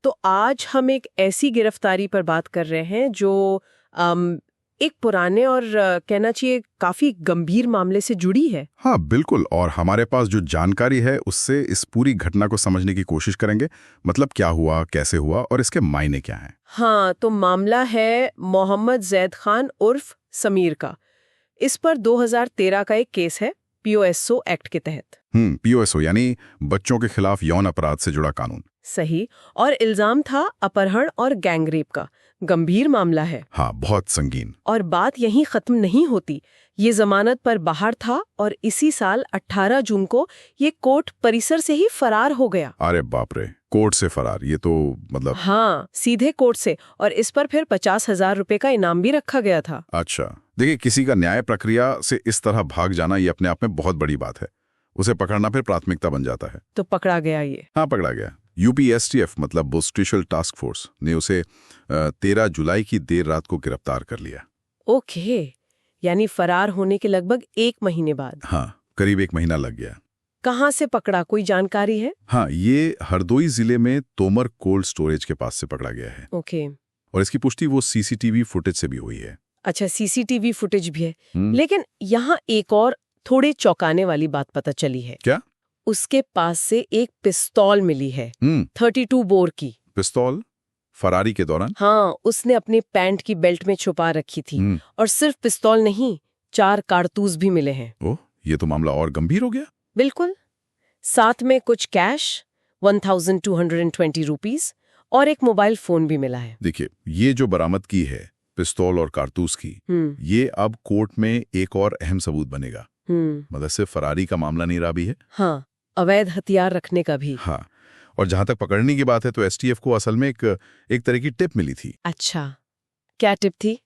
तो आज हम एक ऐसी गिरफ्तारी पर बात कर रहे हैं जो एक पुराने और कहना चाहिए काफी गंभीर मामले से जुड़ी है। हाँ बिल्कुल, और हमारे पास जो जानकारी है उससे इस पूरी घटना को समझने की कोशिश करेंगे। मतलब क्या हुआ, कैसे हुआ और इसके मायने क्या हैं। हाँ, तो मामला है मोहम्मद जैद खान उर्फ समीर का। इस पर 2013 का एक केस है पीओएसओ एक्ट के तहत। पीओएसओ यानी बच्चों के खिलाफ यौन अपराध से जुड़ा कानून। सही। और इल्जाम था अपहरण और गैंगरेप का। गंभीर मामला है। हाँ, बहुत संगीन। और बात यहीं खत्म नहीं होती। ये जमानत पर बाहर था और इसी साल 18 जून को ये कोर्ट परिसर से ही फरार हो गया। अरे बाप रे, कोर्ट से फरार, ये तो मतलब। हाँ, सीधे कोर्ट से। और इस पर फिर 50,000 रुपए का इनाम भी रखा गया था। अच्छा, देखिए, किसी का न्याय प्रक्रिया से इस तरह भाग जाना ये अपने आप में बहुत बड़ी बात है। उसे पकड़ना फिर प्राथमिकता बन जाता है। तो पकड़ा गया ये। हाँ, पकड़ा गया। यूपीएसटीएफ मतलब स्पेशल टास्क फोर्स ने उसे 13 जुलाई की देर रात को गिरफ्तार कर लिया। ओके, यानी फरार होने के लगभग 1 महीने बाद। हाँ, करीब 1 महीना लग गया। कहाँ से पकड़ा, कोई जानकारी है? हाँ, ये हरदोई जिले में तोमर कोल्ड स्टोरेज के पास से पकड़ा गया है। ओके। और इसकी पुष्टि वो सीसीटीवी फुटेज से भी हुई है। अच्छा, सीसीटीवी फुटेज भी है। लेकिन यहाँ एक और थोड़े चौंकाने वाली बात पता चली है। क्या? उसके पास से एक पिस्तौल मिली है 32 बोर की। पिस्तौल फरारी के दौरान? हाँ, उसने अपने पैंट की बेल्ट में छुपा रखी थी। और सिर्फ पिस्तौल नहीं, 4 कारतूस भी मिले हैं। ओह, ये तो मामला और गंभीर हो गया। बिल्कुल। साथ में कुछ कैश 1220 रुपीस और एक मोबाइल फोन भी मिला है। देखिए, ये जो बरामद की है पिस्तौल और कारतूस की, ये अब कोर्ट में एक और अहम सबूत बनेगा। मतलब सिर्फ फरारी का मामला नहीं रहा भी है। हाँ, अवैध हथियार रखने का भी। हाँ, और जहां तक पकड़ने की बात है तो एसटीएफ को असल में एक तरह की टिप मिली थी। अच्छा, क्या टिप थी?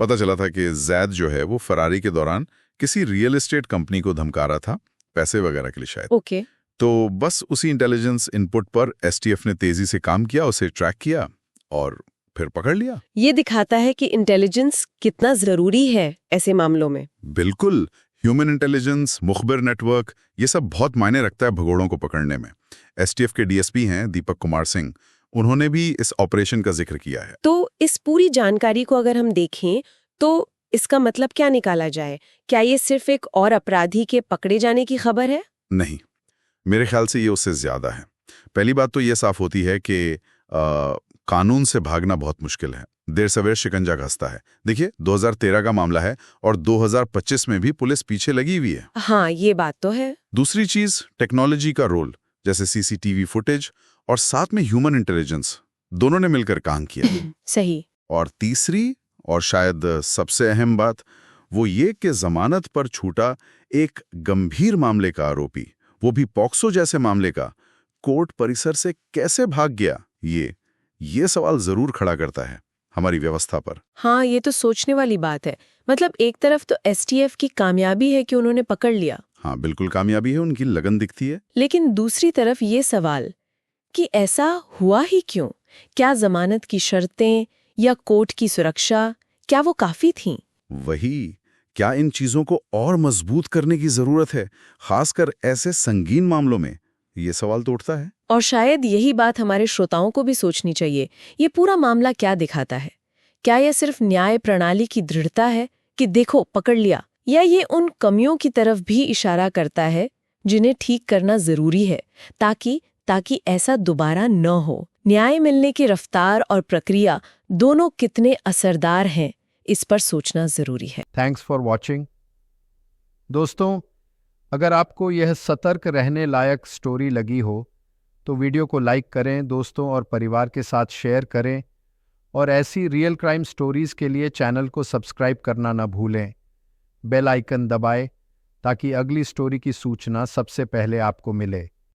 पता चला था कि जैद जो है वो फरारी के दौरान किसी रियल एस्टेट कंपनी को धमका रहा था, पैसे वगैरह के लिए शायद। ओके। तो बस उसी इंटेलिजेंस इनपुट पर एसटीएफ ने तेजी से काम किया, उसे ट्रैक किया और फिर पकड़ लिया। ये दिखाता है कि इंटेलिजेंस कितना जरूरी है ऐसे मामलों में। बिल्कुल, ह्यूमन इंटेलिजेंस, मुखबिर नेटवर्क, ये सब बहुत मायने रखता है भगोड़ों को पकड़ने में। एसटीएफ के डीएसपी हैं दीपक कुमार सिंह, उन्होंने भी इस ऑपरेशन का जिक्र किया है। तो इस पूरी जानकारी को अगर हम देखें तो इसका मतलब क्या निकाला जाए? क्या ये सिर्फ एक और अपराधी के पकड़े जाने की खबर है? नहीं, मेरे ख्याल से ये उससे ज्यादा है। पहली बात तो ये साफ होती है कि कानून से भागना बहुत मुश्किल है, देर सवेर शिकंजा कसता है। देखिए, 2013 का मामला है और 2025 में भी पुलिस पीछे लगी हुई है। हाँ, ये बात तो है। दूसरी चीज, टेक्नोलॉजी का रोल, जैसे सीसीटीवी फुटेज और साथ में ह्यूमन इंटेलिजेंस, दोनों ने मिलकर काम किया। सही। और तीसरी और शायद सबसे अहम बात वो ये कि जमानत पर छूटा एक गंभीर मामले का आरोपी, वो भी पॉक्सो जैसे मामले का, कोर्ट परिसर से कैसे भाग गया, ये सवाल जरूर खड़ा करता है हमारी व्यवस्था पर। हाँ, ये तो सोचने वाली बात है। मतलब एक तरफ तो एसटीएफ की कामयाबी है कि उन्होंने पकड़ लिया। हाँ, बिल्कुल कामयाबी है, उनकी लगन दिखती है। लेकिन दूसरी तरफ ये सवाल कि ऐसा हुआ ही क्यों? क्या जमानत की शर्तें या कोर्ट की सुरक्षा, क्या वो काफी थीं? वही, क्या इन चीजों को और मजबूत करने की जरूरत है, खासकर ऐसे संगीन मामलों में? ये सवाल तो उठता है। और शायद यही बात हमारे श्रोताओं को भी सोचनी चाहिए। ये पूरा मामला क्या दिखाता है? क्या यह सिर्फ न्याय प्रणाली की दृढ़ता है कि देखो पकड़ लिया, या ये उन कमियों की तरफ भी इशारा करता है जिन्हें ठीक करना जरूरी है ताकि ऐसा दोबारा न हो? न्याय मिलने की रफ्तार और प्रक्रिया दोनों कितने असरदार हैं, इस पर सोचना जरूरी है। Thanks for watching. दोस्तों, अगर आपको यह सतर्क रहने लायक स्टोरी लगी हो तो वीडियो को लाइक करें, दोस्तों और परिवार के साथ शेयर करें, और ऐसी रियल क्राइम स्टोरीज के लिए चैनल को सब्सक्राइब करना न भूलें। बेल आइकन दबाएं ताकि अगली स्टोरी की सूचना सबसे पहले आपको मिले।